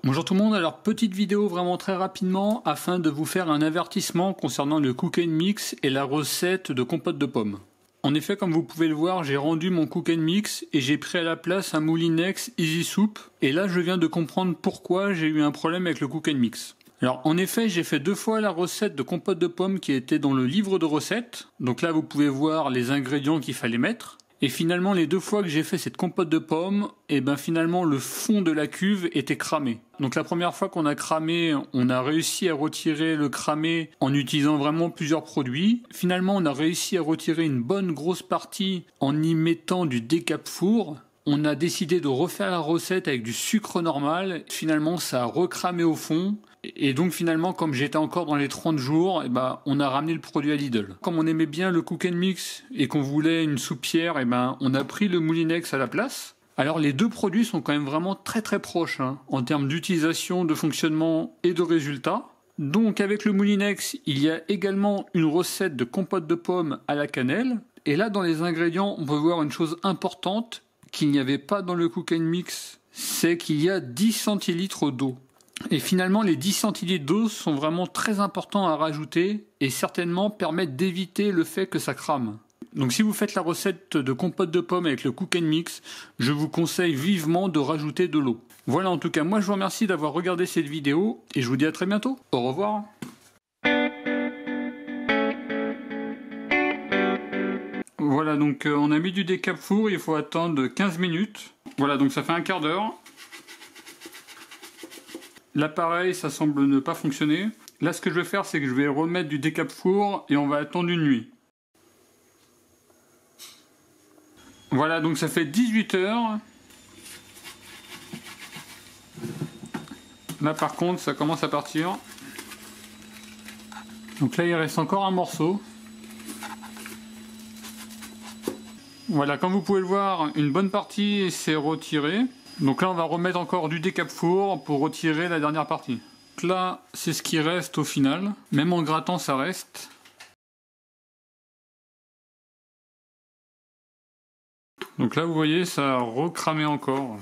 Bonjour tout le monde, alors petite vidéo vraiment très rapidement afin de vous faire un avertissement concernant le Cook & Mix et la recette de compote de pommes. En effet, comme vous pouvez le voir, j'ai rendu mon Cook & Mix et j'ai pris à la place un Moulinex Easy Soup. Et là, je viens de comprendre pourquoi j'ai eu un problème avec le Cook & Mix. Alors en effet, j'ai fait 2 fois la recette de compote de pommes qui était dans le livre de recettes. Donc là, vous pouvez voir les ingrédients qu'il fallait mettre. Et finalement, les 2 fois que j'ai fait cette compote de pommes, finalement le fond de la cuve était cramé. Donc la première fois qu'on a cramé, on a réussi à retirer le cramé en utilisant vraiment plusieurs produits. Finalement, on a réussi à retirer une bonne grosse partie en y mettant du décape-four. On a décidé de refaire la recette avec du sucre normal. Finalement, ça a recramé au fond. Et donc finalement, comme j'étais encore dans les 30 jours, on a ramené le produit à Lidl. Comme on aimait bien le Cook & Mix et qu'on voulait une soupière, on a pris le Moulinex à la place. Alors les 2 produits sont quand même vraiment très très proches en termes d'utilisation, de fonctionnement et de résultats. Donc avec le Moulinex, il y a également une recette de compote de pommes à la cannelle. Et là dans les ingrédients, on peut voir une chose importante qu'il n'y avait pas dans le Cook & Mix, c'est qu'il y a 10 centilitres d'eau. Et finalement, les 10 centilitres d'eau sont vraiment très importants à rajouter et certainement permettent d'éviter le fait que ça crame. Donc si vous faites la recette de compote de pommes avec le Cook & Mix, je vous conseille vivement de rajouter de l'eau. Voilà, en tout cas, moi je vous remercie d'avoir regardé cette vidéo et je vous dis à très bientôt. Au revoir. Voilà, donc on a mis du décape-four, il faut attendre 15 minutes. Voilà, donc ça fait un quart d'heure. L'appareil, ça semble ne pas fonctionner. Là, ce que je vais faire, c'est que je vais remettre du décape-four et on va attendre une nuit. Voilà, donc ça fait 18 heures. Là, par contre, ça commence à partir. Donc là, il reste encore un morceau. Voilà, comme vous pouvez le voir, une bonne partie s'est retirée. Donc là, on va remettre encore du décape-four pour retirer la dernière partie. Donc là, c'est ce qui reste au final. Même en grattant, ça reste. Donc là, vous voyez, ça a recramé encore.